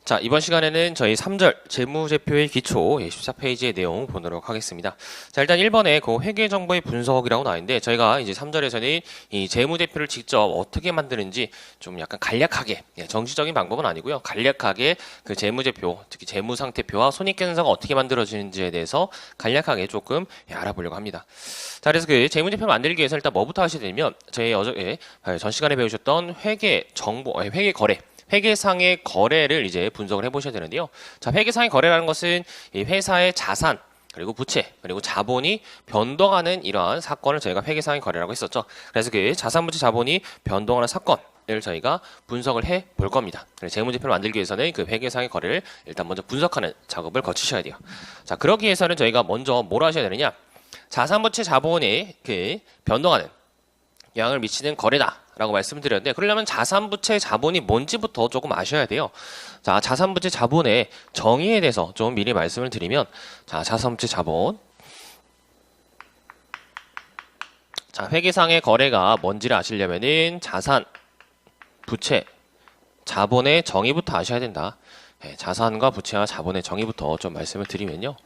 자, 이번 시간에는 저희 3절 재무제표의 기초 14페이지의 내용 보도록 하겠습니다. 자, 일단 1번에 그 회계정보의 분석이라고 나와있는데 저희가 이제 3절에서는 이 재무제표를 직접 어떻게 만드는지 좀 약간 간략하게, 정식적인 방법은 아니고요. 간략하게 그 재무제표, 특히 재무상태표와 손익계산서가 어떻게 만들어지는지에 대해서 간략하게 조금 알아보려고 합니다. 자, 그래서 그 재무제표 만들기 위해서 일단 뭐부터 하셔야 되냐면 저희 어제 전 시간에 배우셨던 회계정보, 회계거래, 회계상의 거래를 이제 분석을 해보셔야 되는데요. 자, 회계상의 거래라는 것은 이 회사의 자산, 그리고 부채, 그리고 자본이 변동하는 이러한 사건을 저희가 회계상의 거래라고 했었죠. 그래서 그 자산, 부채, 자본이 변동하는 사건을 저희가 분석을 해 볼 겁니다. 재무제표를 만들기 위해서는 그 회계상의 거래를 일단 먼저 분석하는 작업을 거치셔야 돼요. 자, 그러기 위해서는 저희가 먼저 뭘 하셔야 되느냐? 자산, 부채, 자본이 그 변동하는 영향을 미치는 거래다 라고 말씀드렸는데, 그러려면 자산, 부채, 자본이 뭔지부터 조금 아셔야 돼요. 자, 자산, 부채, 자본의 정의에 대해서 좀 미리 말씀을 드리면, 자, 자산, 부채, 자본. 자, 회계상의 거래가 뭔지를 아시려면은 자산, 부채, 자본의 정의부터 아셔야 된다. 자산과 부채와 자본의 정의부터 좀 말씀을 드리면요.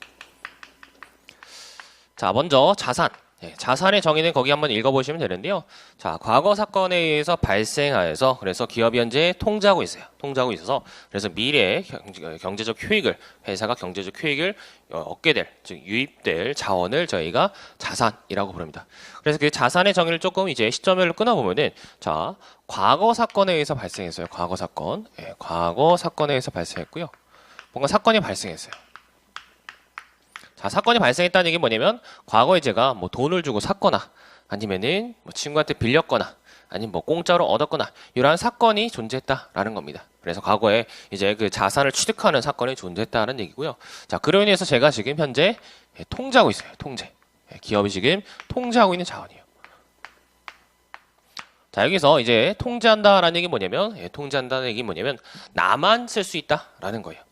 자, 먼저 자산. 자산의 정의는 거기 한번 읽어보시면 되는데요. 자, 과거 사건에 의해서 발생하여서 그래서 기업이 현재 통제하고 있어요. 통제하고 있어서 그래서 미래의 경제적 효익을, 회사가 경제적 효익을 얻게 될, 즉 유입될 자원을 저희가 자산이라고 부릅니다. 그래서 그 자산의 정의를 조금 이제 시점을 끊어보면은, 자, 과거 사건에 의해서 발생했어요. 과거 사건. 과거 사건에 의해서 발생했고요. 뭔가 사건이 발생했어요. 자, 사건이 발생했다는 얘기 뭐냐면 과거에 제가 뭐 돈을 주고 샀거나 아니면은 뭐 친구한테 빌렸거나 아니면 뭐 공짜로 얻었거나 이러한 사건이 존재했다라는 겁니다. 그래서 과거에 이제 그 자산을 취득하는 사건이 존재했다는 얘기고요. 자, 그로 인해서 제가 지금 현재 통제하고 있어요. 통제. 기업이 지금 통제하고 있는 자원이에요. 자, 여기서 이제 통제한다라는 얘기 뭐냐면, 통제한다는 얘기 뭐냐면 나만 쓸 수 있다라는 거예요.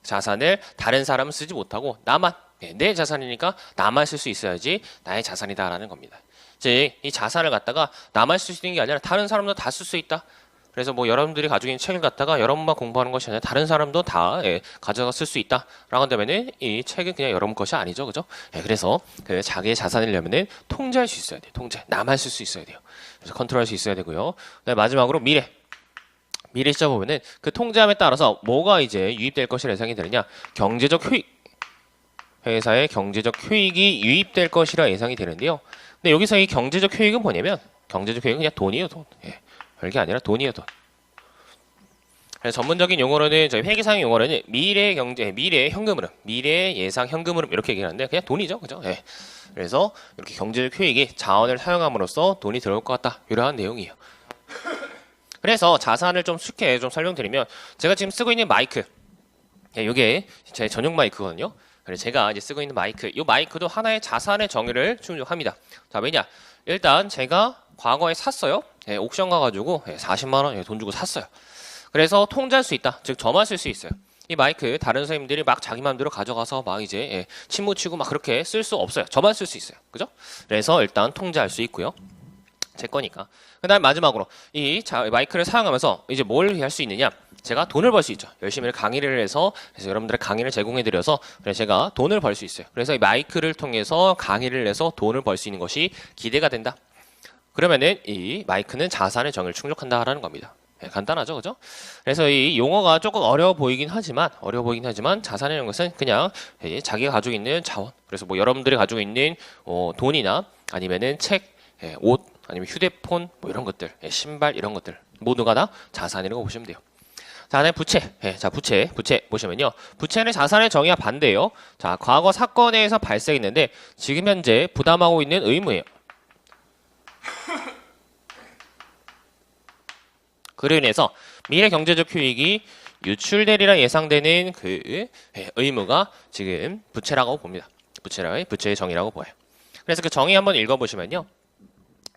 자산을 다른 사람은 쓰지 못하고 나만, 내 자산이니까 나만 쓸 수 있어야지 나의 자산이다라는 겁니다. 즉, 이 자산을 갖다가 나만 쓸 수 있는 게 아니라 다른 사람도 다 쓸 수 있다. 그래서 뭐 여러분들이 가지고 있는 책을 갖다가 여러분만 공부하는 것이 아니라 다른 사람도 다 가져가 쓸 수 있다라고 한다면은 이 책은 그냥 여러분 것이 아니죠, 그죠? 그래서 그 자기의 자산이려면은 통제할 수 있어야 돼요. 통제, 나만 쓸 수 있어야 돼요. 그래서 컨트롤할 수 있어야 되고요. 마지막으로 미래 시점 보면은 그 통제함에 따라서 뭐가 이제 유입될 것이라 예상이 되느냐? 경제적 효익. 회사의 경제적 효익이 유입될 것이라 예상이 되는데요. 근데 여기서 이 경제적 효익은 뭐냐면 경제적 효익은 그냥 돈이에요, 돈. 별게 아니라 돈이에요, 돈. 그래서 전문적인 용어로는 저희 회계상의 용어로는 미래 경제, 미래 현금 흐름, 미래 예상 현금 흐름 이렇게 얘기하는데 그냥 돈이죠, 그죠? 그래서 이렇게 경제적 효익이 자원을 사용함으로써 돈이 들어올 것 같다 이러한 내용이에요. 그래서 자산을 좀 쉽게 좀 설명드리면 제가 지금 쓰고 있는 마이크, 이게 제 전용 마이크거든요. 그래서 제가 이제 쓰고 있는 마이크, 이 마이크도 하나의 자산의 정의를 충족합니다. 자, 왜냐? 일단 제가 과거에 샀어요. 옥션 가가지고 40만 원 돈 주고 샀어요. 그래서 통제할 수 있다. 즉 저만 쓸 수 있어요. 이 마이크 다른 선생님들이 막 자기 마음대로 가져가서 막 이제 침 묻히고 막 그렇게 쓸 수 없어요. 저만 쓸 수 있어요. 그죠? 그래서 일단 통제할 수 있고요. 제 거니까. 그다음 마지막으로 이 마이크를 사용하면서 이제 뭘 할 수 있느냐? 제가 돈을 벌 수 있죠. 열심히 강의를 해서 그래서 여러분들의 강의를 제공해드려서 그래서 제가 돈을 벌 수 있어요. 그래서 이 마이크를 통해서 강의를 해서 돈을 벌 수 있는 것이 기대가 된다. 그러면은 이 마이크는 자산의 정의를 충족한다라는 겁니다. 간단하죠, 그죠? 그래서 이 용어가 조금 어려워 보이긴 하지만 자산이라는 것은 그냥 자기가 가지고 있는 자원. 그래서 뭐 여러분들이 가지고 있는 돈이나 아니면은 책, 옷, 아니면 휴대폰, 뭐 이런 것들, 신발 이런 것들 모두가 다 자산이라고 보시면 돼요. 자, 다음에 부채. 자, 부채 보시면요. 부채는 자산의 정의와 반대예요. 자, 과거 사건에 의해서 발생했는데 지금 현재 부담하고 있는 의무예요. 그로 인해서 미래 경제적 효익이 유출되리라 예상되는 그 의무가 지금 부채라고 봅니다. 부채의 정의라고 보여요. 그래서 그 정의 한번 읽어보시면요.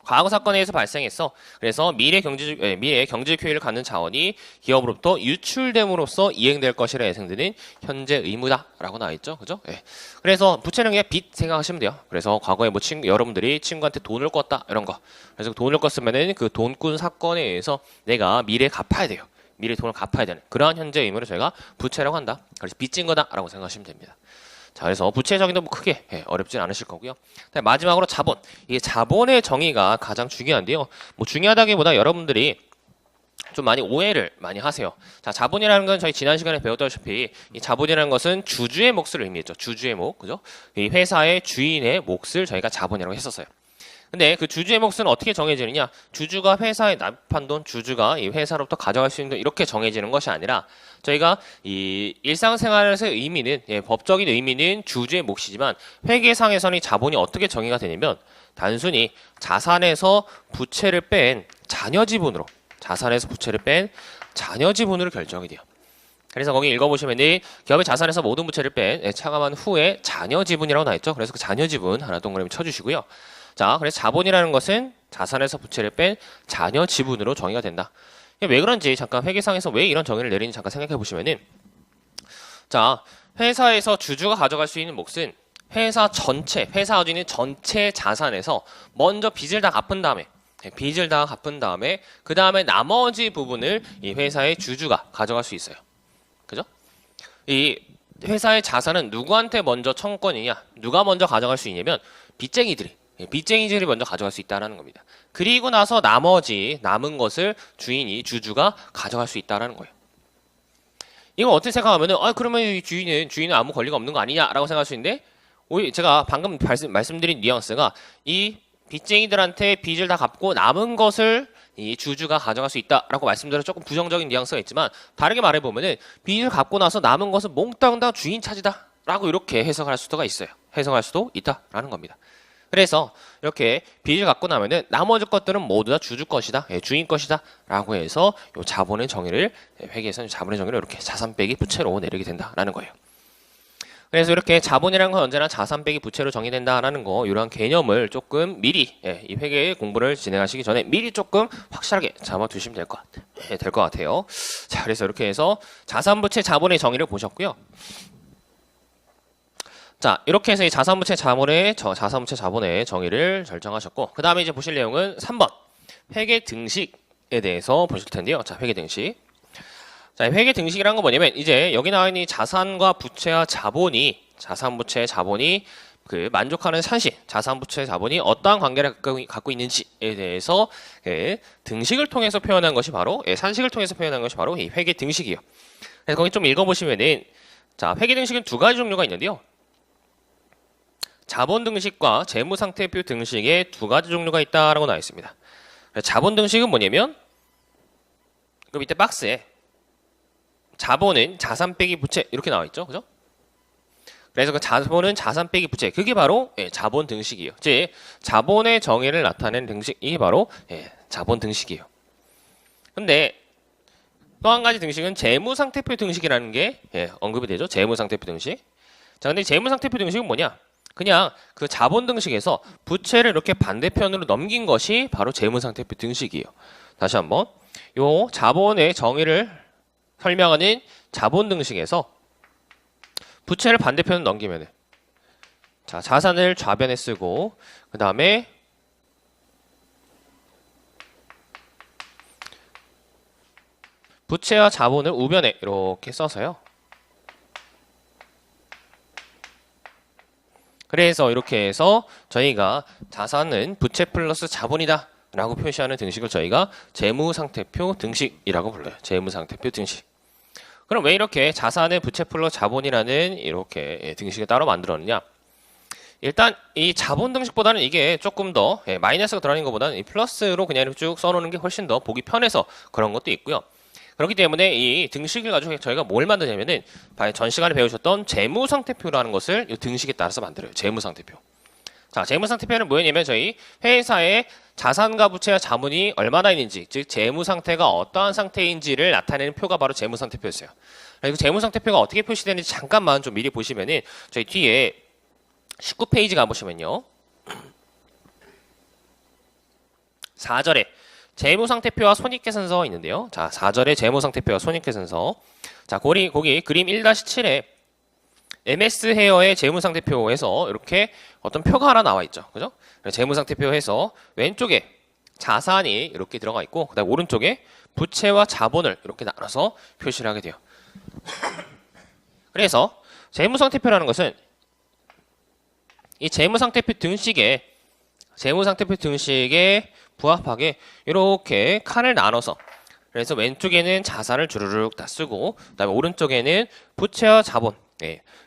과거 사건에 의해서 발생했어. 그래서 미래 경제적 효익을 갖는 자원이 기업으로부터 유출됨으로써 이행될 것이라 예상되는 현재 의무다라고 나와 있죠, 그죠? 그래서 부채는 그냥 빚 생각하시면 돼요. 그래서 과거에 뭐 여러분들이 친구한테 돈을 꿨다 이런 거. 그래서 돈을 꿨으면은 그 돈꾼 사건에 의해서 내가 미래에 갚아야 돼요. 미리 돈을 갚아야 되는 그러한 현재 의무를 저희가 부채라고 한다. 그래서 빚진 거다라고 생각하시면 됩니다. 자, 그래서 부채 정의도 뭐 크게 어렵진 않으실 거고요. 마지막으로 자본. 이게 자본의 정의가 가장 중요한데요. 뭐 중요하다기보다 여러분들이 좀 많이 오해를 많이 하세요. 자, 자본이라는 건 저희 지난 시간에 배웠다시피 이 자본이라는 것은 주주의 몫을 의미했죠. 주주의 몫, 그죠? 이 회사의 주인의 몫을 저희가 자본이라고 했었어요. 근데 그 주주의 몫은 어떻게 정해지느냐? 주주가 회사에 납입한 돈, 주주가 이 회사로부터 가져갈 수 있는 돈 이렇게 정해지는 것이 아니라 저희가 이 일상생활에서의 의미는 법적인 의미는 주주의 몫이지만 회계상에서는 이 자본이 어떻게 정의가 되냐면 단순히 자산에서 부채를 뺀 자녀 지분으로 자산에서 부채를 뺀 자녀 지분으로 결정이 돼요. 그래서 거기 읽어보시면은 기업의 자산에서 모든 부채를 뺀 차감한 후에 자녀 지분이라고 나와있죠. 그래서 그 자녀 지분 하나 동그라미 쳐주시고요. 자, 그래서 자본이라는 것은 자산에서 부채를 뺀 자녀 지분으로 정의가 된다. 왜 그런지 잠깐 회계상에서 왜 이런 정의를 내리는지 잠깐 생각해 보시면은 자, 회사에서 주주가 가져갈 수 있는 몫은 회사 전체, 회사 가지고 있는 전체 자산에서 먼저 빚을 다 갚은 다음에 그 다음에 나머지 부분을 이 회사의 주주가 가져갈 수 있어요. 그죠? 이 회사의 자산은 누구한테 먼저 청구권이냐? 누가 먼저 가져갈 수 있냐면 빚쟁이들이 먼저 가져갈 수 있다는 겁니다. 그리고 나서 나머지 남은 것을 주주가 가져갈 수 있다는 거예요. 이거 어떻게 생각하면은 그러면 이 주인은 아무 권리가 없는 거 아니냐라고 생각할 수 있는데 오히려 제가 방금 말씀드린 뉘앙스가 이 빚쟁이들한테 빚을 다 갚고 남은 것을 이 주주가 가져갈 수 있다라고 말씀드려 조금 부정적인 뉘앙스가 있지만 다르게 말해보면은 빚을 갚고 나서 남은 것은 몽땅 다 주인 차지다라고 이렇게 해석할 수도 있다라는 겁니다. 그래서 이렇게 빚을 갖고 나면은 나머지 것들은 모두 다 주주 것이다, 주인 것이다라고 해서 이 자본의 정의를 회계에서는 자본의 정의를 이렇게 자산 빼기 부채로 내리게 된다라는 거예요. 그래서 이렇게 자본이라는 건 언제나 자산 빼기 부채로 정의된다라는 거 이러한 개념을 조금 미리 이 회계 공부를 진행하시기 전에 미리 조금 확실하게 잡아두시면 될 것 같아요. 자, 그래서 이렇게 해서 자산 부채 자본의 정의를 보셨고요. 자, 이렇게 해서 이 자산부채 자본의 정의를 결정하셨고 그 다음에 이제 보실 내용은 3번 회계 등식에 대해서 보실 텐데요. 자, 회계 등식. 자, 회계 등식이라는 건 뭐냐면 이제 여기 나와 있는 자산과 부채와 자산부채 자본이 그 만족하는 자산부채 자본이 어떠한 관계를 갖고 있는지에 대해서 등식을 통해서 표현한 것이 바로 산식을 통해서 표현한 것이 바로 이 회계 등식이에요. 그래서 거기 좀 읽어보시면은 자, 회계 등식은 두 가지 종류가 있는데요. 자본 등식과 재무 상태표 등식의 두 가지 종류가 있다라고 나와 있습니다. 자본 등식은 뭐냐면 그 밑에 박스에 자본은 자산 빼기 부채 이렇게 나와 있죠, 그죠? 그래서 그 자본은 자산 빼기 부채 그게 바로 자본 등식이에요. 즉 자본의 정의를 나타내는 등식 이게 바로 자본 등식이에요. 근데 또 한 가지 등식은 재무 상태표 등식이라는 게 언급이 되죠. 재무 상태표 등식. 자, 근데 재무 상태표 등식은 뭐냐? 그냥 그 자본 등식에서 부채를 이렇게 반대편으로 넘긴 것이 바로 재무상태표 등식이에요. 다시 한번 요 자본의 정의를 설명하는 자본 등식에서 부채를 반대편으로 넘기면은 자, 자산을 좌변에 쓰고 그 다음에 부채와 자본을 우변에 이렇게 써서요. 그래서 이렇게 해서 저희가 자산은 부채 플러스 자본이다 라고 표시하는 등식을 저희가 재무상태표 등식이라고 불러요. 재무상태표 등식. 그럼 왜 이렇게 자산의 부채 플러스 자본이라는 이렇게 등식을 따로 만들었느냐? 일단 이 자본 등식보다는 이게 조금 더 마이너스가 들어가는 것보다는 이 플러스로 그냥 쭉 써놓는 게 훨씬 더 보기 편해서 그런 것도 있고요. 그렇기 때문에 이 등식을 가지고 저희가 뭘 만드냐면은 전 시간에 배우셨던 재무상태표라는 것을 이 등식에 따라서 만들어요. 재무상태표. 자, 재무상태표는 뭐였냐면 저희 회사의 자산과 부채와 자본이 얼마나 있는지, 즉 재무상태가 어떠한 상태인지를 나타내는 표가 바로 재무상태표였어요. 그리고 재무상태표가 어떻게 표시되는지 잠깐만 좀 미리 보시면은 저희 뒤에 19페이지 가보시면요. 4절에 재무상태표와 손익계산서가 있는데요. 자, 4절에 재무상태표와 손익계산서. 자, 거기 그림 1-7에 MS 헤어의 재무상태표에서 이렇게 어떤 표가 하나 나와 있죠. 그죠? 재무상태표에서 왼쪽에 자산이 이렇게 들어가 있고 그다음 오른쪽에 부채와 자본을 이렇게 나눠서 표시를 하게 돼요. 그래서 재무상태표라는 것은 이 재무상태표 등식에 부합하게 이렇게 칸을 나눠서 그래서 왼쪽에는 자산을 주르륵 다 쓰고 그다음에 오른쪽에는 부채와 자본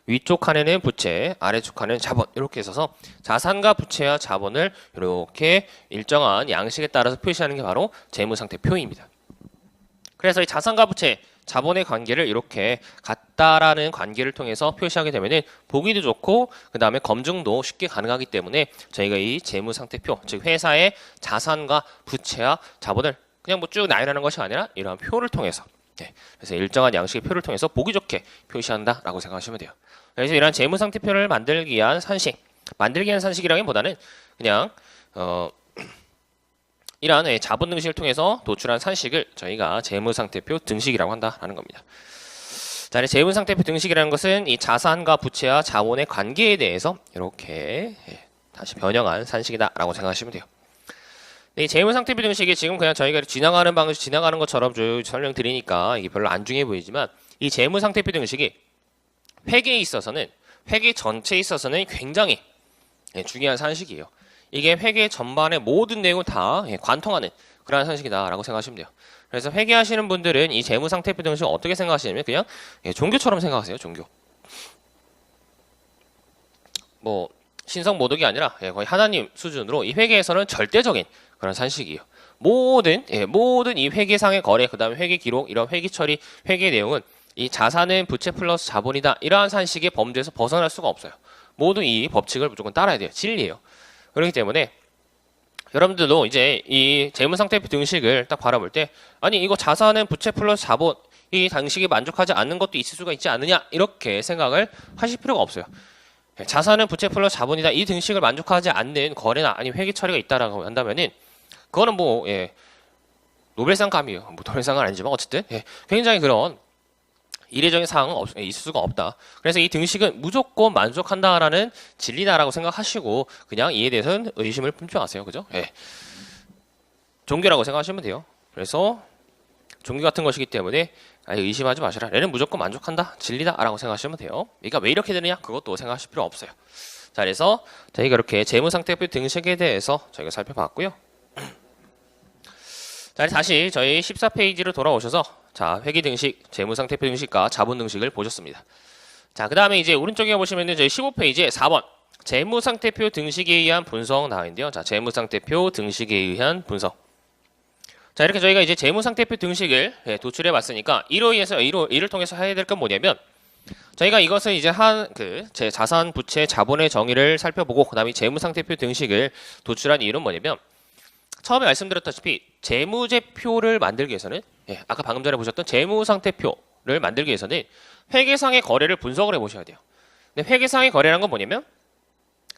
위쪽 칸에는 부채, 아래쪽 칸에는 자본 이렇게 있어서 자산과 부채와 자본을 이렇게 일정한 양식에 따라서 표시하는 게 바로 재무상태표입니다. 그래서 이 자산과 부채, 자본의 관계를 이렇게 같다라는 관계를 통해서 표시하게 되면은 보기도 좋고 그 다음에 검증도 쉽게 가능하기 때문에 저희가 이 재무상태표, 즉 회사의 자산과 부채와 자본을 그냥 뭐 쭉 나열하는 것이 아니라 이러한 표를 통해서 그래서 일정한 양식의 표를 통해서 보기 좋게 표시한다라고 생각하시면 돼요. 그래서 이러한 재무상태표를 만들기 위한 산식이라기보다는 그냥 이러한 자본 등식을 통해서 도출한 산식을 저희가 재무상태표 등식이라고 한다라는 겁니다. 자, 재무상태표 등식이라는 것은 이 자산과 부채와 자본의 관계에 대해서 이렇게 다시 변형한 산식이다라고 생각하시면 돼요. 이 재무상태표 등식이 지금 그냥 저희가 지나가는 것처럼 쭉 설명드리니까 이게 별로 안 중요해 보이지만 이 재무상태표 등식이 회계 전체에 있어서는 굉장히 중요한 산식이에요. 이게 회계 전반의 모든 내용을 다 관통하는 그런 산식이다라고 생각하시면 돼요. 그래서 회계하시는 분들은 이 재무상태표 등식을 어떻게 생각하시냐면 그냥 종교처럼 생각하세요. 종교. 뭐 신성모독이 아니라 거의 하나님 수준으로 이 회계에서는 절대적인 그런 산식이에요. 모든 이 회계상의 거래, 그 다음에 회계 기록, 이런 회계 처리, 회계 내용은 이 자산은 부채 플러스 자본이다. 이러한 산식의 범주에서 벗어날 수가 없어요. 모두 이 법칙을 무조건 따라야 돼요. 진리예요. 그렇기 때문에 여러분들도 이제 이 재무상태표 등식을 딱 바라볼 때 아니 이거 자산은 부채 플러스 자본 이 등식에 만족하지 않는 것도 있을 수가 있지 않느냐 이렇게 생각을 하실 필요가 없어요. 자산은 부채 플러스 자본이다. 이 등식을 만족하지 않는 거래나 아니면 회계 처리가 있다라고 한다면은 그거는 뭐 노벨상 감이에요. 뭐 노벨상은 아니지만 어쨌든 굉장히 그런 이례적인 사항은 있을 수가 없다. 그래서 이 등식은 무조건 만족한다라는 진리다라고 생각하시고 그냥 이에 대해서는 의심을 품지 마세요. 그죠? 종교라고 생각하시면 돼요. 그래서 종교 같은 것이기 때문에 의심하지 마시라. 얘는 무조건 만족한다. 진리다라고 생각하시면 돼요. 그러니까 왜 이렇게 되느냐? 그것도 생각하실 필요 없어요. 자, 그래서 저희가 이렇게 재무상태표 등식에 대해서 저희가 살펴봤고요. 자, 다시 저희 14페이지로 돌아오셔서 자, 회계 등식, 재무상태표 등식과 자본 등식을 보셨습니다. 자, 그 다음에 이제 오른쪽에 보시면은 저희 15페이지에 4번 재무상태표 등식에 의한 분석 나와 있는데요. 자, 재무상태표 등식에 의한 분석. 자, 이렇게 저희가 이제 재무상태표 등식을 도출해 봤으니까 이를 통해서 해야 될 건 뭐냐면 저희가 이것을 이제 제 자산, 부채, 자본의 정의를 살펴보고 그다음에 재무상태표 등식을 도출한 이유는 뭐냐면 처음에 말씀드렸다시피 재무제표를 만들기 위해서는 아까 방금 전에 보셨던 재무상태표를 만들기 위해서는 회계상의 거래를 분석을 해보셔야 돼요. 근데 회계상의 거래라는 건 뭐냐면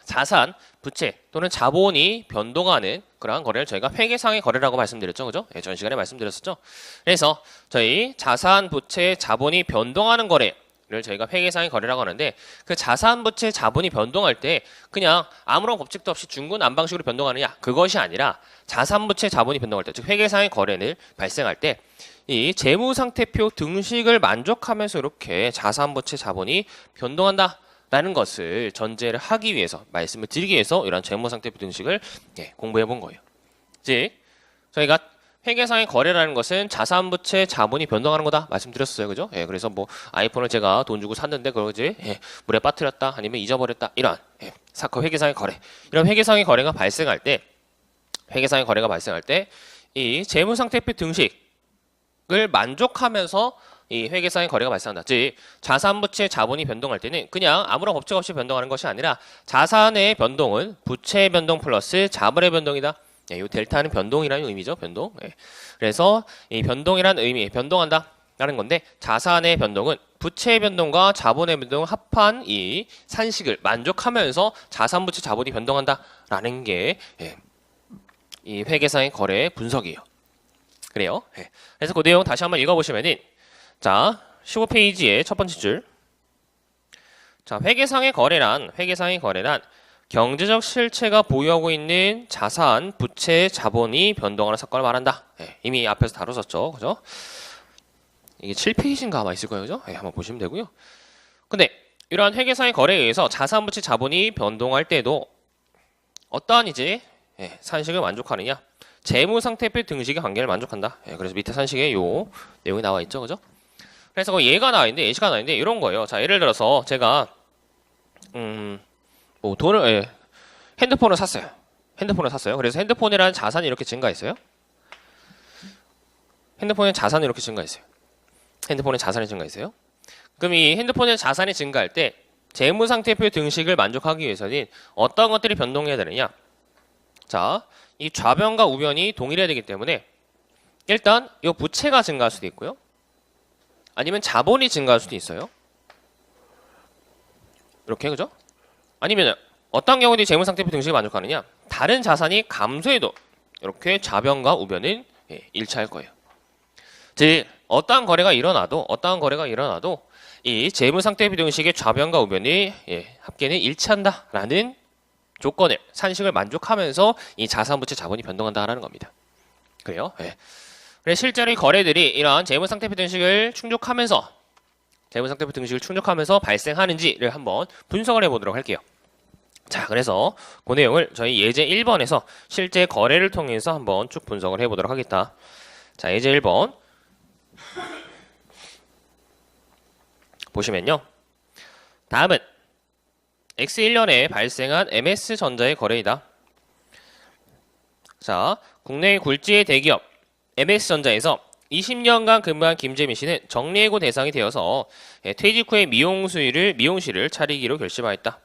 자산, 부채 또는 자본이 변동하는 그러한 거래를 저희가 회계상의 거래라고 말씀드렸죠. 그죠? 전 시간에 말씀드렸었죠. 그래서 저희 자산, 부채, 자본이 변동하는 거래 를 저희가 회계상의 거래라고 하는데 그 자산, 부채, 자본이 변동할 때 그냥 아무런 법칙도 없이 중구난방식으로 변동하느냐 그것이 아니라 자산, 부채, 자본이 변동할 때 즉 회계상의 거래는 발생할 때 이 재무상태표 등식을 만족하면서 이렇게 자산, 부채, 자본이 변동한다라는 것을 전제를 하기 위해서 말씀을 드리기 위해서 이런 재무상태표 등식을 공부해 본 거예요. 즉 저희가 회계상의 거래라는 것은 자산, 부채, 자본이 변동하는 거다 말씀드렸어요. 그죠? 그래서 뭐 아이폰을 제가 돈 주고 샀는데 그걸 이제 물에 빠뜨렸다 아니면 잊어버렸다 이런 사건 회계상의 거래 이런 회계상의 거래가 발생할 때 이 재무상태표 등식을 만족하면서 이 회계상의 거래가 발생한다. 즉 자산, 부채, 자본이 변동할 때는 그냥 아무런 법칙 없이 변동하는 것이 아니라 자산의 변동은 부채의 변동 플러스 자본의 변동이다. 이 델타는 변동이라는 의미죠. 변동. 그래서 이 변동이라는 의미, 변동한다라는 건데 자산의 변동은 부채의 변동과 자본의 변동을 합한 이 산식을 만족하면서 자산, 부채, 자본이 변동한다라는 게 이 회계상의 거래의 분석이에요. 그래요. 그래서 그 내용 다시 한번 읽어보시면은 자 15페이지의 첫 번째 줄. 자 회계상의 거래란 경제적 실체가 보유하고 있는 자산, 부채, 자본이 변동하는 사건을 말한다. 예, 이미 앞에서 다뤘었죠. 그죠? 이게 7페이지인가 아마 있을 거예요. 그죠? 예, 한번 보시면 되고요. 근데 이러한 회계상의 거래에 의해서 자산, 부채, 자본이 변동할 때도 어떠한 이제 산식을 만족하느냐? 재무상태표 등식의 관계를 만족한다. 예, 그래서 밑에 산식에 요 내용이 나와 있죠. 그죠? 그래서 그 예가 나와 있는데, 예시가 나와 있는데 이런 거예요. 자, 예를 들어서 제가 뭐 돈을 핸드폰을 샀어요. 그래서 핸드폰이라는 자산이 이렇게 증가했어요. 핸드폰의 자산이 이렇게 증가했어요. 그럼 이 핸드폰의 자산이 증가할 때 재무상태표 등식을 만족하기 위해서는 어떤 것들이 변동해야 되느냐? 자, 이 좌변과 우변이 동일해야 되기 때문에 일단 이 부채가 증가할 수도 있고요. 아니면 자본이 증가할 수도 있어요. 이렇게, 그죠? 아니면 어떤 경우에 재무상태표 등식을 만족하느냐? 다른 자산이 감소해도 이렇게 좌변과 우변은 일치할 거예요. 즉 어떠한 거래가 일어나도 이 재무상태표 등식의 좌변과 우변이 합계는 일치한다라는 조건을 산식을 만족하면서 이 자산, 부채, 자본이 변동한다라는 겁니다. 그래요? 예. 그래서 실제로 이 거래들이 이러한 재무상태표 등식을 충족하면서 발생하는지를 한번 분석을 해보도록 할게요. 자, 그래서 그 내용을 저희 예제 1번에서 실제 거래를 통해서 한번 쭉 분석을 해보도록 하겠다. 자, 예제 1번 보시면요. 다음은 X1년에 발생한 MS전자의 거래이다. 자, 국내의 굴지의 대기업 MS전자에서 20년간 근무한 김재민 씨는 정리해고 대상이 되어서 퇴직 후에 미용실을 차리기로 결심하였다.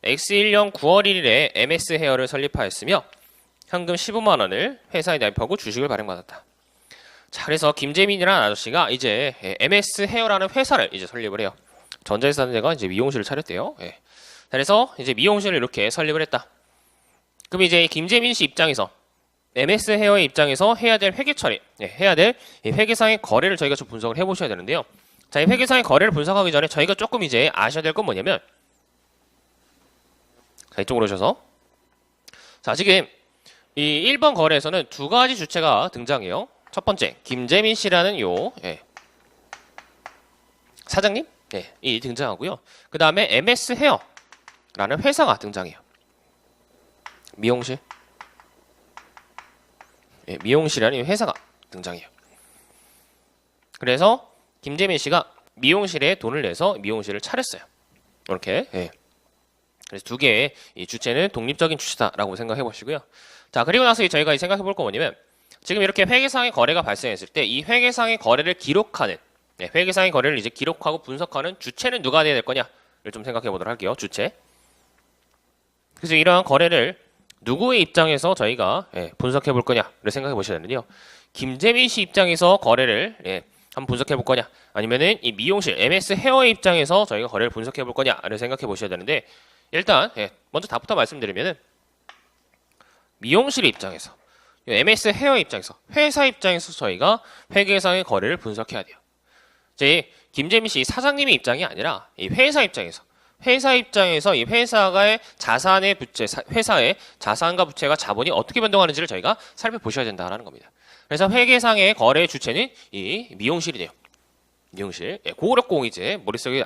X1년 9월 1일에 MS 헤어를 설립하였으며 현금 15만 원을 회사에 납입하고 주식을 발행받았다. 자, 그래서 김재민이라는 아저씨가 이제 MS 헤어라는 회사를 이제 설립을 해요. 전자회사는 데가 이제 미용실을 차렸대요. 예. 그래서 이제 미용실을 이렇게 설립을 했다. 그럼 이제 김재민 씨 입장에서 MS 헤어의 입장에서 해야 될 회계 처리, 해야 될 이 회계상의 거래를 저희가 좀 분석을 해보셔야 되는데요. 자, 이 회계상의 거래를 분석하기 전에 저희가 조금 이제 아셔야 될 건 뭐냐면, 자, 이쪽으로 오셔서, 자, 지금 이 1번 거래에서는 두 가지 주체가 등장해요. 첫 번째, 김재민 씨라는 사장님? 이 등장하고요. 그 다음에 MS 헤어라는 회사가 등장해요. 미용실이라는 회사가 등장해요. 그래서 김재민 씨가 미용실에 돈을 내서 미용실을 차렸어요. 이렇게. 그래서 두 개의 이 주체는 독립적인 주체다라고 생각해 보시고요. 자, 그리고 나서 저희가 생각해 볼 거 뭐냐면, 지금 이렇게 회계상의 거래가 발생했을 때 이 회계상의 거래를 기록하는, 회계상의 거래를 이제 기록하고 분석하는 주체는 누가 돼야 될 거냐를 좀 생각해 보도록 할게요. 주체. 그래서 이러한 거래를 누구의 입장에서 저희가 분석해 볼 거냐를 생각해 보셔야 되는데요. 김재민 씨 입장에서 거래를 한번 분석해 볼 거냐, 아니면은 이 미용실 MS 헤어의 입장에서 저희가 거래를 분석해 볼 거냐를 생각해 보셔야 되는데, 일단 먼저 답부터 말씀드리면은 미용실 입장에서, MS 헤어 입장에서, 회사 입장에서 저희가 회계상의 거래를 분석해야 돼요. 제 김재민 씨 사장님의 입장이 아니라 이 회사 입장에서 이 회사의 자산의 부채, 회사의 자산과 부채가 자본이 어떻게 변동하는지를 저희가 살펴보셔야 된다는 겁니다. 그래서 회계상의 거래의 주체는 이 미용실이 돼요. 미용실. 그거를 꼭 이제 머릿속에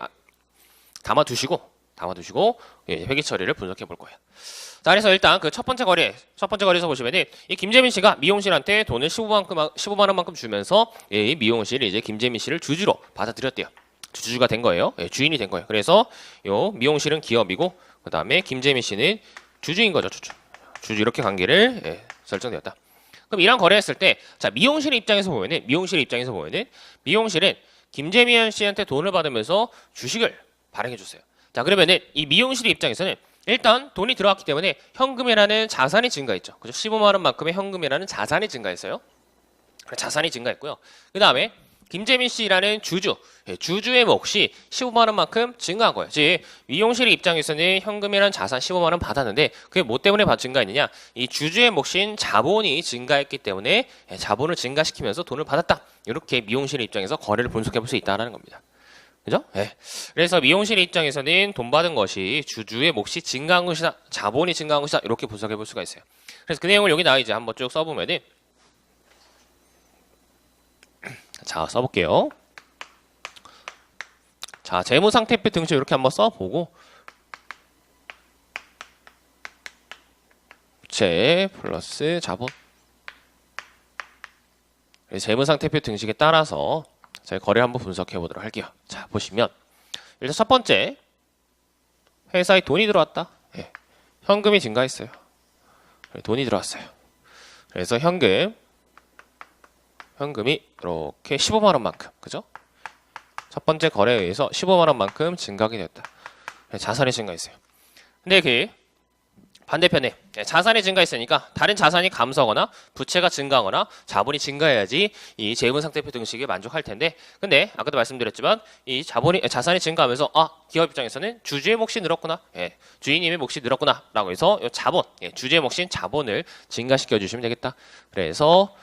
담아두시고 회계 처리를 분석해 볼 거예요. 자, 그래서 일단 그 첫 번째 거래에서 보시면은 이 김재민 씨가 미용실한테 돈을 15만 원만큼 주면서 이 미용실이 이제 김재민 씨를 주주로 받아들였대요. 주주가 된 거예요. 주인이 된 거예요. 그래서 요 미용실은 기업이고, 그 다음에 김재민 씨는 주주인 거죠. 주주 이렇게 관계를 설정되었다. 그럼 이런 거래했을 때, 자, 미용실 입장에서 보면은 미용실은 김재민 씨한테 돈을 받으면서 주식을 발행해 줬어요. 자, 그러면은 이 미용실 입장에서는 일단 돈이 들어왔기 때문에 현금이라는 자산이 증가했죠. 그죠? 15만 원만큼의 현금이라는 자산이 증가했어요. 자산이 증가했고요. 그 다음에 김재민 씨라는 주주의 몫이 15만 원만큼 증가한 거예요. 즉 미용실 입장에서는 현금이라는 자산 15만 원 받았는데 그게 뭐 때문에 증가했느냐? 이 주주의 몫인 자본이 증가했기 때문에 자본을 증가시키면서 돈을 받았다. 이렇게 미용실 입장에서 거래를 분석해 볼 수 있다는 겁니다. 그죠? 예. 그래서 미용실 입장에서는 돈 받은 것이 주주의 몫이 증가한 것이다. 자본이 증가한 것이다. 이렇게 분석해 볼 수가 있어요. 그래서 그 내용을 여기다 이제 한번 쭉 써보면은 자, 써볼게요. 자, 재무상태표 등식 이렇게 한번 써보고 부채 플러스 자본 재무상태표 등식에 따라서 저희 거래를 한번 분석해 보도록 할게요. 자, 보시면 일단 첫 번째 회사에 돈이 들어왔다. 예. 현금이 증가했어요. 돈이 들어왔어요. 그래서 현금이 이렇게 15만 원만큼, 그죠? 첫 번째 거래에 의해서 15만 원만큼 증가하게 되었다. 자산이 증가했어요. 근데 그 반대편에 자산이 증가했으니까 다른 자산이 감소하거나 부채가 증가하거나 자본이 증가해야지 이 재무상태표 등식에 만족할 텐데, 근데 아까도 말씀드렸지만 이 자산이 증가하면서 기업 입장에서는 주주의 몫이 늘었구나, 주인님의 몫이 늘었구나 라고 해서 이 자본, 주주의 몫인 자본을 증가시켜 주시면 되겠다. 그래서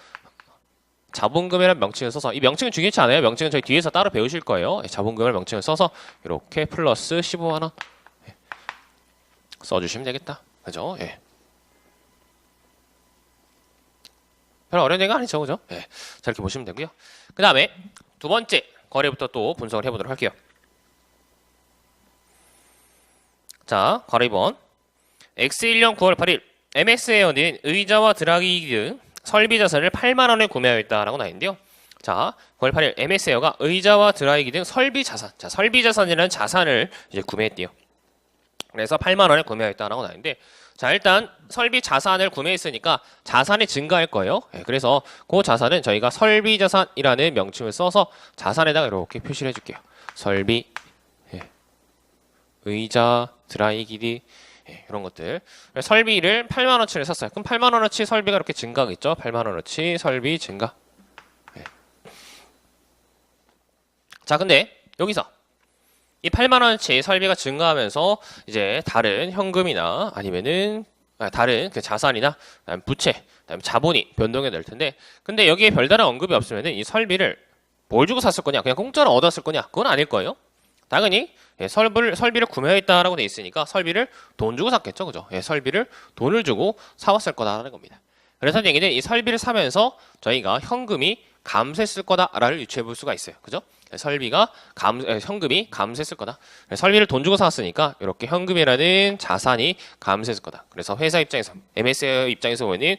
자본금이라는 명칭을 써서, 이 명칭은 중요치 않아요. 명칭은 저희 뒤에서 따로 배우실 거예요. 자본금을 명칭을 써서 이렇게 플러스 15만 원 써주시면 되겠다. 그죠? 예. 별 어려운 얘기가 아니죠, 그죠? 예. 자, 이렇게 보시면 되고요. 그 다음에 두 번째 거래부터 또 분석을 해보도록 할게요. 자, 거래 2번. X1년 9월 8일 MS에어는 의자와 드라이기 등 설비 자산을 8만 원에 구매하였다라고 나있는데요. 자, 9월 8일 MS에어가 의자와 드라이기 등 설비 자산, 자, 설비 자산이라는 자산을 이제 구매했대요. 그래서 8만 원에 구매했다라고 나는데, 자, 일단 설비 자산을 구매했으니까 자산이 증가할 거예요. 그래서 그 자산은 저희가 설비 자산이라는 명칭을 써서 자산에다가 이렇게 표시를 해줄게요. 설비, 의자, 드라이기디, 이런 것들. 설비를 8만 원치를 샀어요. 그럼 8만 원어치 설비가 이렇게 증가하겠죠. 8만 원어치 설비 증가. 자, 근데 여기서 이 8만 원치 설비가 증가하면서 이제 다른 현금이나 아니면은 다른 그 자산이나 부채, 그다음에 자본이 변동이 될 텐데, 근데 여기에 별다른 언급이 없으면은 이 설비를 뭘 주고 샀을 거냐, 그냥 공짜로 얻었을 거냐, 그건 아닐 거예요. 당연히 설비를 구매했다라고 돼 있으니까 설비를 돈 주고 샀겠죠, 그죠? 설비를 돈을 주고 사왔을 거다라는 겁니다. 그래서 얘기는 이 설비를 사면서 저희가 현금이 감소했을 거다라를 유추해 볼 수가 있어요, 그죠? 현금이 감소했을 거다. 설비를 돈 주고 샀으니까 이렇게 현금이라는 자산이 감소했을 거다. 그래서 회사 입장에서, MS의 입장에서 보면은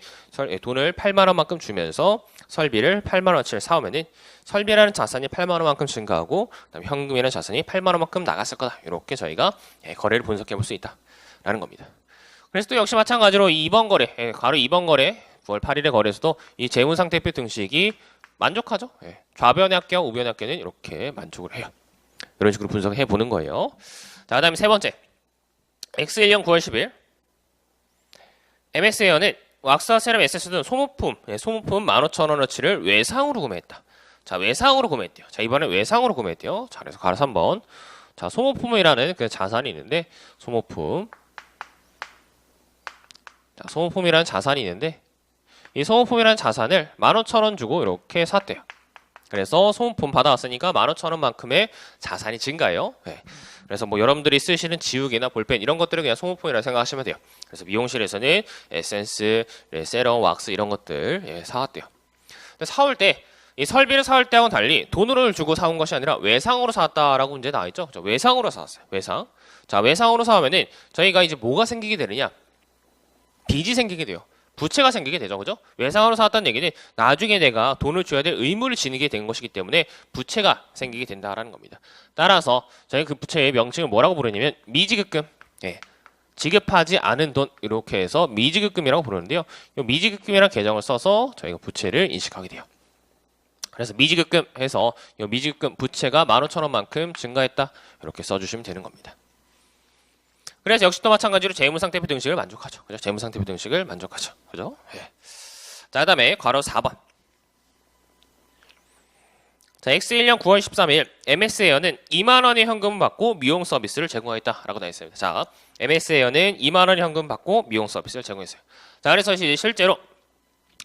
돈을 8만 원만큼 주면서 설비를 8만 원어치를 사오면은 설비라는 자산이 8만 원만큼 증가하고, 그다음에 현금이라는 자산이 8만 원만큼 나갔을 거다. 이렇게 저희가 거래를 분석해 볼 수 있다라는 겁니다. 그래서 또 역시 마찬가지로 2번 거래, 바로 2번 거래, 9월 8일의 거래에서도 이 재무상태표 등식이 만족하죠. 좌변의 합계와 우변의 합계는 이렇게 만족을 해요. 이런 식으로 분석해 보는 거예요. 자, 그 다음에 세 번째, X1년 9월 10일 MS에어는 왁스와 세럼, 에센스 등 소모품 15,000원어치를 외상으로 구매했다. 자, 외상으로 구매했대요. 자, 이번엔 외상으로 구매했대요. 자, 그래서 가로 3번. 자, 소모품이라는 그 자산이 있는데, 소모품이라는 자산이 있는데, 이 소모품이라는 자산을 15,000원 주고 이렇게 샀대요. 그래서 소모품 받아왔으니까 15,000원만큼의 자산이 증가해요. 그래서 뭐 여러분들이 쓰시는 지우개나 볼펜 이런 것들을 그냥 소모품이라고 생각하시면 돼요. 그래서 미용실에서는 에센스, 세럼, 왁스 이런 것들 사왔대요. 근데 사올 때 이 설비를 사올 때하고는 달리 돈을 주고 사온 것이 아니라 외상으로 사왔다라고 이제 나와있죠. 그렇죠? 외상으로 사왔어요. 외상. 자, 외상으로 사오면은 저희가 이제 뭐가 생기게 되느냐? 빚이 생기게 돼요. 부채가 생기게 되죠, 그죠? 외상으로 사왔다는 얘기는 나중에 내가 돈을 줘야 될 의무를 지니게 된 것이기 때문에 부채가 생기게 된다라는 겁니다. 따라서 저희 그 부채의 명칭을 뭐라고 부르냐면 미지급금, 지급하지 않은 돈 이렇게 해서 미지급금이라고 부르는데요. 이 미지급금이라는 계정을 써서 저희가 부채를 인식하게 돼요. 그래서 미지급금 해서 이 미지급금 부채가 15,000원만큼 증가했다 이렇게 써주시면 되는 겁니다. 그래서 역시 또 마찬가지로 재무상태표 등식을 만족하죠. 그죠? 재무상태표 등식을 만족하죠. 그죠? 자, 그 다음에 괄호 4번. 자, X1년 9월 13일 MS에어는 2만 원의 현금 받고 미용 서비스를 제공하였다라고 나와 있습니다. 자, MS에어는 2만 원의 현금 받고 미용 서비스를 제공했어요. 자, 그래서 실제로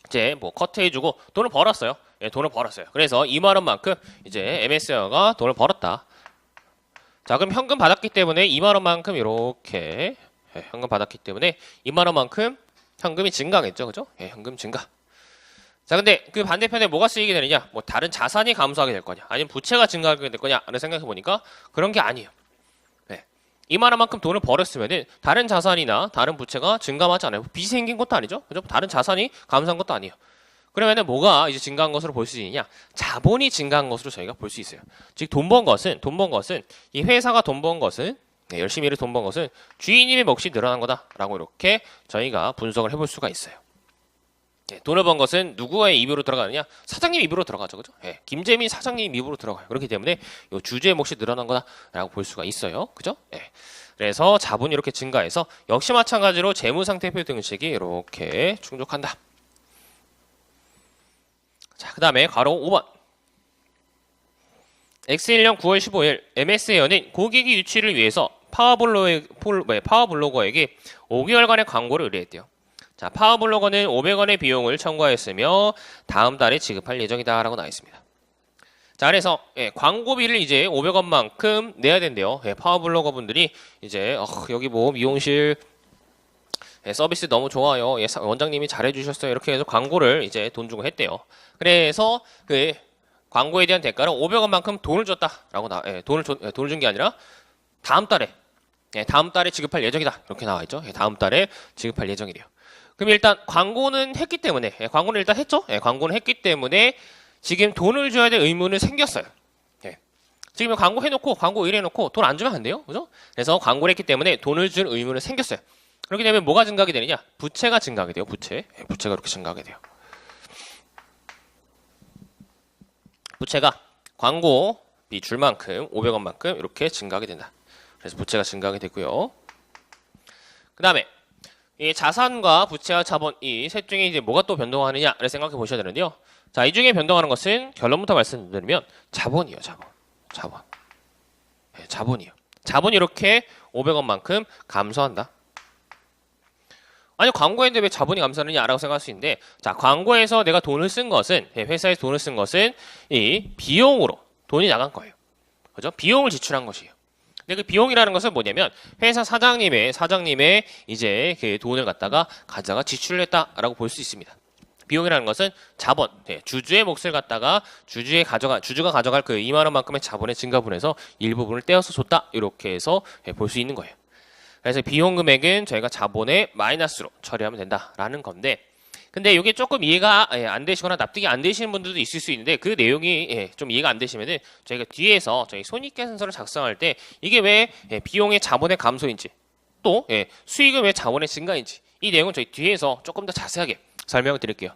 이제 뭐 커트해주고 돈을 벌었어요. 돈을 벌었어요. 그래서 2만 원만큼 이제 MS에어가 돈을 벌었다. 자, 그럼 현금 받았기 때문에 2만 원만큼 이렇게 현금 받았기 때문에 2만 원만큼 현금이 증가하겠죠, 그죠? 현금 증가. 자, 근데 그 반대편에 뭐가 쓰이게 되느냐? 뭐 다른 자산이 감소하게 될 거냐? 아니면 부채가 증가하게 될 거냐?를 생각해 보니까 그런 게 아니에요. 2만 원만큼 돈을 벌었으면은 다른 자산이나 다른 부채가 증감하지 않아요. 빚이 생긴 것도 아니죠, 그죠? 다른 자산이 감소한 것도 아니에요. 그러면은 뭐가 이제 증가한 것으로 볼 수 있느냐? 자본이 증가한 것으로 저희가 볼 수 있어요. 즉 돈 번 것은 이 회사가 돈 번 것은 열심히 일해 돈 번 것은 주인님의 몫이 늘어난 거다라고 이렇게 저희가 분석을 해볼 수가 있어요. 돈을 번 것은 누구의 입으로 들어가느냐? 사장님 입으로 들어가죠, 그죠? 김재민 사장님 입으로 들어가요. 그렇기 때문에 이 주주의 몫이 늘어난 거다라고 볼 수가 있어요, 그죠? 그래서 자본이 이렇게 증가해서 역시 마찬가지로 재무상태표 등식이 이렇게 충족한다. 자, 그 다음에 괄호 5번. X1년 9월 15일 MS에어는 고객이 유치를 위해서 파워블로거에게 5개월간의 광고를 의뢰했대요. 자, 파워블로거는 500원의 비용을 청구하였으며 다음 달에 지급할 예정이다 라고 나와 있습니다. 자, 그래서 광고비를 이제 500원만큼 내야 된대요. 파워블로거 분들이 이제 여기 뭐 미용실 서비스 너무 좋아요. 원장님이 잘해주셨어요. 이렇게 해서 광고를 이제 돈 주고 했대요. 그래서 그 광고에 대한 대가로 500원만큼 돈을 줬다라고 돈을 준 게 아니라 다음 달에 지급할 예정이다. 이렇게 나와 있죠. 다음 달에 지급할 예정이래요. 그럼 일단 광고는 했기 때문에 광고는 일단 했죠. 광고는 했기 때문에 지금 돈을 줘야 될 의무는 생겼어요. 지금 광고 해놓고 광고 의뢰해놓고 돈 안 주면 안 돼요, 그죠? 그래서 광고를 했기 때문에 돈을 줄 의무는 생겼어요. 그렇게 되면 뭐가 증가하게 되느냐? 부채가 증가하게 돼요. 부채가 이렇게 증가하게 돼요. 부채가 광고비 줄 만큼 500원만큼 이렇게 증가하게 된다. 그래서 부채가 증가하게 되고요. 그 다음에 이 자산과 부채와 자본 이 셋 중에 이제 뭐가 또 변동하느냐를 생각해 보셔야 되는데요. 자, 이 중에 변동하는 것은 결론부터 말씀드리면 자본이에요. 자본이에요. 자본이 이렇게 500원만큼 감소한다. 아니, 광고했는데 왜 자본이 감소하느냐라고 생각할 수 있는데, 자, 광고에서 내가 돈을 쓴 것은 회사에서 돈을 쓴 것은 이 비용으로 돈이 나간 거예요. 그죠? 비용을 지출한 것이에요. 근데 그 비용이라는 것은 뭐냐면 회사 사장님의 이제 그 돈을 가져가 지출을 했다라고 볼 수 있습니다. 비용이라는 것은 자본, 주주의 몫을 갖다가 주주가 가져갈 그 2만 원만큼의 자본의 증가분에서 일부분을 떼어서 줬다. 이렇게 해서 볼 수 있는 거예요. 그래서 비용 금액은 저희가 자본의 마이너스로 처리하면 된다라는 건데, 근데 이게 조금 이해가 안 되시거나 납득이 안 되시는 분들도 있을 수 있는데, 그 내용이 좀 이해가 안 되시면은 저희가 뒤에서 저희 손익계산서를 작성할 때 이게 왜 비용의 자본의 감소인지 또 수익은 왜 자본의 증가인지 이 내용은 저희 뒤에서 조금 더 자세하게 설명을 드릴게요.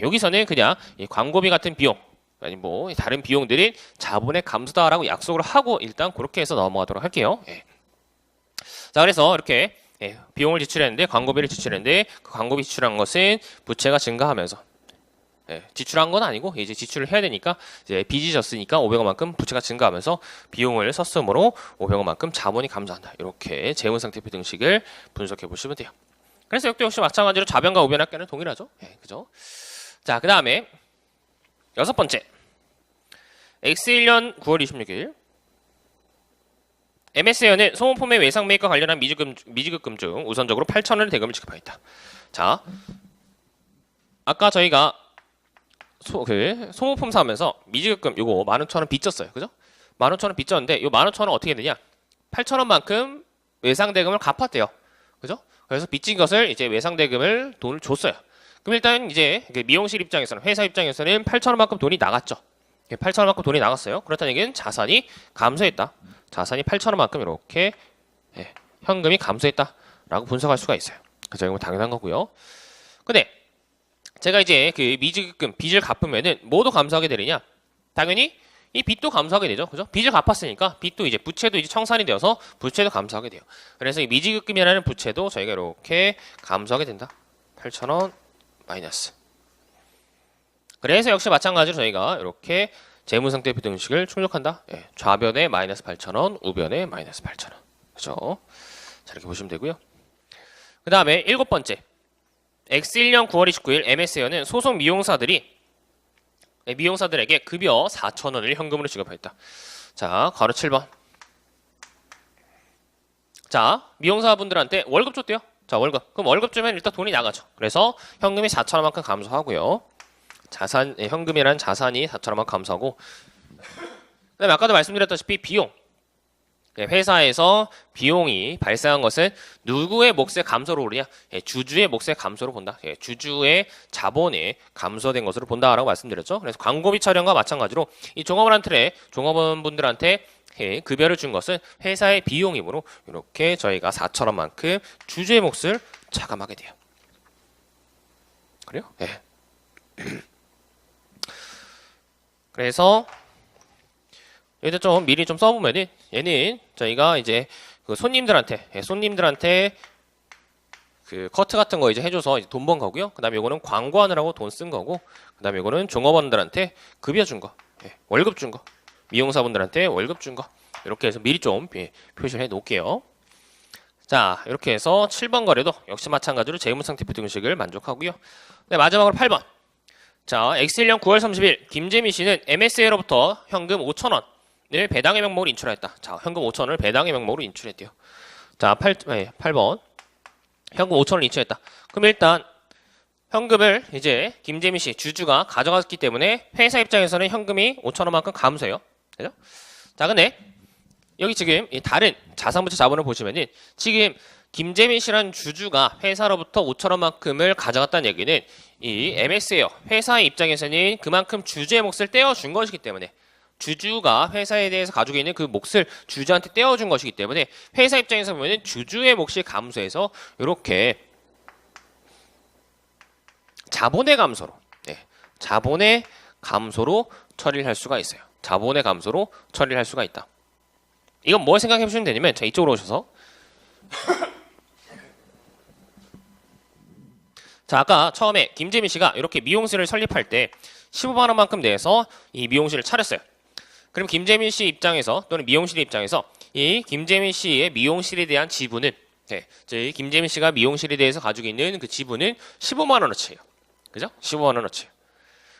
여기서는 그냥 이 광고비 같은 비용 아니 뭐 다른 비용들은 자본의 감소다라고 약속을 하고 일단 그렇게 해서 넘어가도록 할게요. 자, 그래서 이렇게 비용을 지출했는데 광고비를 지출했는데 그 광고비 지출한 것은 부채가 증가하면서 지출한 건 아니고 이제 지출을 해야 되니까 이제 빚이 졌으니까 500원만큼 부채가 증가하면서 비용을 썼으므로 500원만큼 자본이 감소한다. 이렇게 재무상태표 등식을 분석해 보시면 돼요. 그래서 이것도 역시 마찬가지로 좌변과 우변 합계는 동일하죠. 그죠? 자, 그 다음에 6번째 X1년 9월 26일 MS에어는 소모품의 외상 매입과 관련한 미지급금 중 우선적으로 8,000원의 대금을 지급하였다. 자, 아까 저희가 소모품 사면서 미지급금 요거 15,000원 빚졌어요. 그죠? 15,000원 빚졌는데 요 15,000원 어떻게 되냐? 8,000원만큼 외상 대금을 갚았대요. 그죠? 그래서 빚진 것을 이제 외상 대금을 돈을 줬어요. 그럼 일단 이제 미용실 입장에서는 회사 입장에서는 8,000원만큼 돈이 나갔죠. 8,000원만큼 돈이 나갔어요. 그렇다는 얘기는 자산이 감소했다. 자산이 8,000원만큼 이렇게 현금이 감소했다라고 분석할 수가 있어요. 그죠? 이건 당연한 거고요. 근데 제가 이제 그 미지급금 빚을 갚으면은 뭐도 감소하게 되느냐? 당연히 이 빚도 감소하게 되죠. 그죠? 빚을 갚았으니까 빚도 이제 부채도 이제 청산이 되어서 부채도 감소하게 돼요. 그래서 이 미지급금이라는 부채도 저희가 이렇게 감소하게 된다. 8,000원 마이너스. 그래서 역시 마찬가지로 저희가 이렇게 재무상태표 등식을 충족한다. 좌변에 마이너스 8,000원, 우변에 마이너스 8,000원. 그죠? 자, 이렇게 보시면 되고요. 그 다음에 7번째. X1년 9월 29일 MS에어는 소속 미용사들에게 급여 4,000원을 현금으로 지급하였다. 자, 괄호 7번. 자, 미용사분들한테 월급 줬대요. 자, 월급. 그럼 월급 주면 일단 돈이 나가죠. 그래서 현금이 4,000원만큼 감소하고요. 현금이란 자산이 4,000원만큼 감소하고, 그다음에 아까도 말씀드렸다시피 비용. 회사에서 비용이 발생한 것은 누구의 몫의 감소로 오르냐? 주주의 몫의 감소로 본다. 주주의 자본이 감소된 것으로 본다라고 말씀드렸죠. 그래서 광고비 촬영과 마찬가지로 이 종업원분들한테 급여를 준 것은 회사의 비용이므로 이렇게 저희가 4,000원만큼 주주의 몫을 차감하게 돼요. 그래요? 네. 그래서 여기다 좀 미리 좀 써보면은 얘는 저희가 이제 그 손님들한테 그 커트 같은 거 이제 해줘서 이제 돈 번 거고요. 그다음에 이거는 광고하느라고 돈 쓴 거고, 그다음에 이거는 종업원들한테 급여 준 거, 월급 준 거, 미용사분들한테 월급 준 거, 이렇게 해서 미리 좀 표시를 해 놓을게요. 자, 이렇게 해서 7번 거래도 역시 마찬가지로 재무상태표 등식을 만족하고요. 네, 마지막으로 8번. 자, X1년 9월 30일 김재미 씨는 MSA로부터 현금 5,000원을 배당의 명목으로 인출했다. 자, 현금 5,000원을 배당의 명목으로 인출했대요. 자, 8번. 현금 5,000원을 인출했다. 그럼 일단 현금을 이제 김재미 씨 주주가 가져갔기 때문에 회사 입장에서는 현금이 5,000원만큼 감소해요. 그죠? 자, 근데 여기 지금 다른 자산부채 자본을 보시면은 지금 김재민 씨라는 주주가 회사로부터 5,000원만큼을 가져갔다는 얘기는 이 MS예요. 회사의 입장에서는 그만큼 주주의 몫을 떼어준 것이기 때문에, 주주가 회사에 대해서 가지고 있는 그 몫을 주주한테 떼어준 것이기 때문에 회사 입장에서 보면 주주의 몫이 감소해서 이렇게 자본의 감소로, 자본의 감소로 처리를 할 수가 있어요. 자본의 감소로 처리를 할 수가 있다. 이건 뭘 생각해 보시면 되냐면, 자, 이쪽으로 오셔서 자, 아까 처음에 김재민 씨가 이렇게 미용실을 설립할 때 15만 원만큼 내서 이 미용실을 차렸어요. 그럼 김재민 씨 입장에서 또는 미용실 입장에서 이 김재민 씨의 미용실에 대한 지분은, 저희 김재민 씨가 미용실에 대해서 가지고 있는 그 지분은 15만 원어치예요. 그죠? 15만 원어치.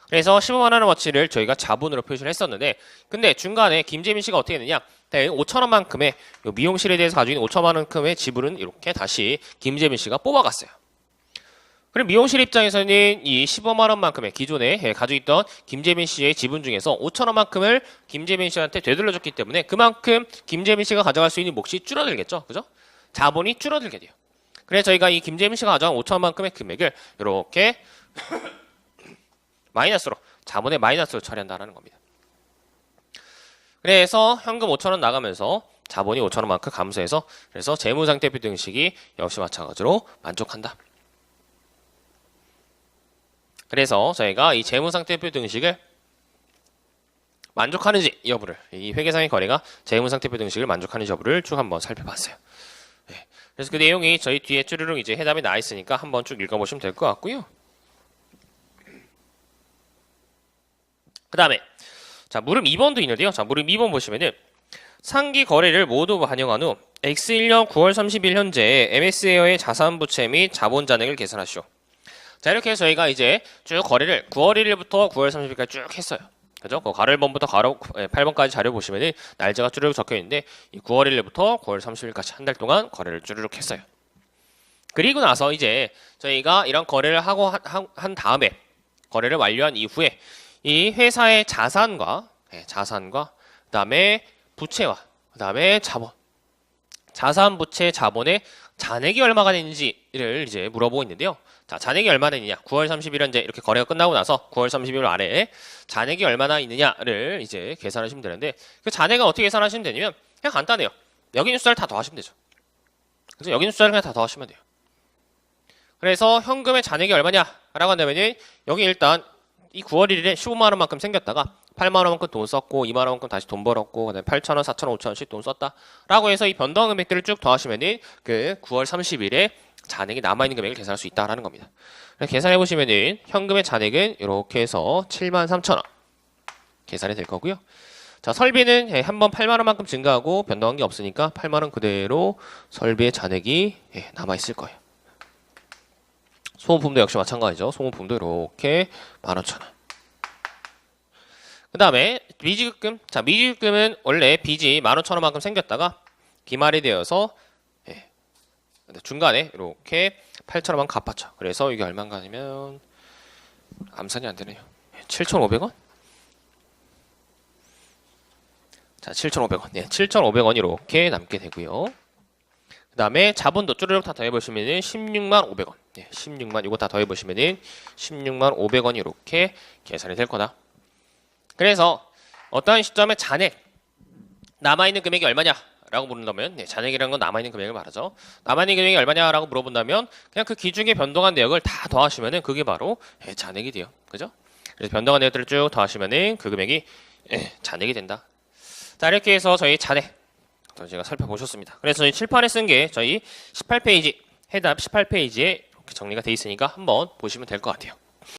그래서 15만 원어치를 저희가 자본으로 표시를 했었는데, 근데 중간에 김재민 씨가 어떻게 했느냐? 5,000원만큼의 미용실에 대해서 가지고 있는 5,000만 원만큼의 지분은 이렇게 다시 김재민 씨가 뽑아갔어요. 그럼 미용실 입장에서는 이 15만 원만큼의 기존에 가지고 있던 김재민 씨의 지분 중에서 5천 원만큼을 김재민 씨한테 되돌려줬기 때문에 그만큼 김재민 씨가 가져갈 수 있는 몫이 줄어들겠죠. 그죠? 자본이 줄어들게 돼요. 그래서 저희가 이 김재민 씨가 가져간 5천 원만큼의 금액을 이렇게 마이너스로, 자본의 마이너스로 처리한다는 겁니다. 그래서 현금 5천 원 나가면서 자본이 5천 원만큼 감소해서, 그래서 재무상태표 등식이 역시 마찬가지로 만족한다. 그래서 저희가 이 재무상태표 등식을 만족하는지 여부를, 이 회계상의 거래가 재무상태표 등식을 만족하는지 여부를 쭉 한번 살펴봤어요. 그래서 그 내용이 저희 뒤에 쭈르륵 이제 해답이 나와 있으니까 한번 쭉 읽어보시면 될 것 같고요. 그 다음에 자, 물음 2번도 있는데요. 자, 물음 2번 보시면은 상기 거래를 모두 반영한 후 X1년 9월 30일 현재 MS에어의 자산부채 및 자본 잔액을 계산하시오. 자, 이렇게 해서 저희가 이제 쭉 거래를 9월 1일부터 9월 30일까지 쭉 했어요. 그죠? 그 가로 1번부터 가로 8번까지 자료 보시면은 날짜가 쭈르륵 적혀 있는데, 이 9월 1일부터 9월 30일까지 한 달 동안 거래를 쭈르륵 했어요. 그리고 나서 이제 저희가 이런 거래를 하고 한 다음에, 거래를 완료한 이후에 이 회사의 자산과 그다음에 부채와 그다음에 자본, 자산, 부채, 자본의 잔액이 얼마가 되는지를 이제 물어보고 있는데요. 자, 잔액이 얼마나 있느냐? 9월 30일 현재 이렇게 거래가 끝나고 나서 9월 30일 아래에 잔액이 얼마나 있느냐를 이제 계산하시면 되는데, 그 잔액은 어떻게 계산하시면 되냐면 그냥 간단해요. 여기 있는 숫자를 다 더하시면 되죠. 그래서 여기 있는 숫자를 그냥 다 더하시면 돼요. 그래서 현금의 잔액이 얼마냐라고 한다면은 여기 일단 이 9월 1일에 15만 원만큼 생겼다가 8만 원만큼 돈 썼고 2만 원만큼 다시 돈 벌었고 그다음에 8천 원, 4천 원, 5천 원씩 돈 썼다라고 해서 이 변동 금액들을 쭉 더하시면은 그 9월 30일에 잔액이 남아있는 금액을 계산할 수 있다라는 겁니다. 계산해 보시면은 현금의 잔액은 이렇게 해서 7만 3천 원 계산이 될 거고요. 자, 설비는 한번 8만 원만큼 증가하고 변동한 게 없으니까 8만 원 그대로 설비의 잔액이 남아 있을 거예요. 소모품도 역시 마찬가지죠. 소모품도 이렇게 15,000원. 그 다음에 미지급금. 자, 미지급금은 원래 빚이 15,000원만큼 생겼다가 기말이 되어서 중간에 이렇게 8,000원만 갚았죠. 그래서 이게 얼마인가 하면 암산이 안 되네요. 7,500원? 자, 7,500원. 네, 7,500원이 이렇게 남게 되고요. 그 다음에 자본도 쭈르륵 다 더해보시면은 16만 500원. 네, 16만, 이거 다 더해보시면은 16만 500원이 이렇게 계산이 될 거다. 그래서 어떠한 시점에 잔액, 남아있는 금액이 얼마냐? 라고 물은다면, 네, 잔액이라는 건 남아있는 금액을 말하죠. 남아있는 금액이 얼마냐라고 물어본다면, 그냥 그 기중에 변동한 내역을 다 더하시면은 그게 바로 잔액이 돼요. 그죠? 그래서 변동한 내역들을 쭉 더하시면은 그 금액이 잔액이 된다. 자, 이렇게 해서 저희 잔액 제가 살펴보셨습니다. 그래서 저희 칠판에 쓴 게 저희 18페이지, 해답 18페이지에 이렇게 정리가 돼 있으니까 한번 보시면 될 것 같아요.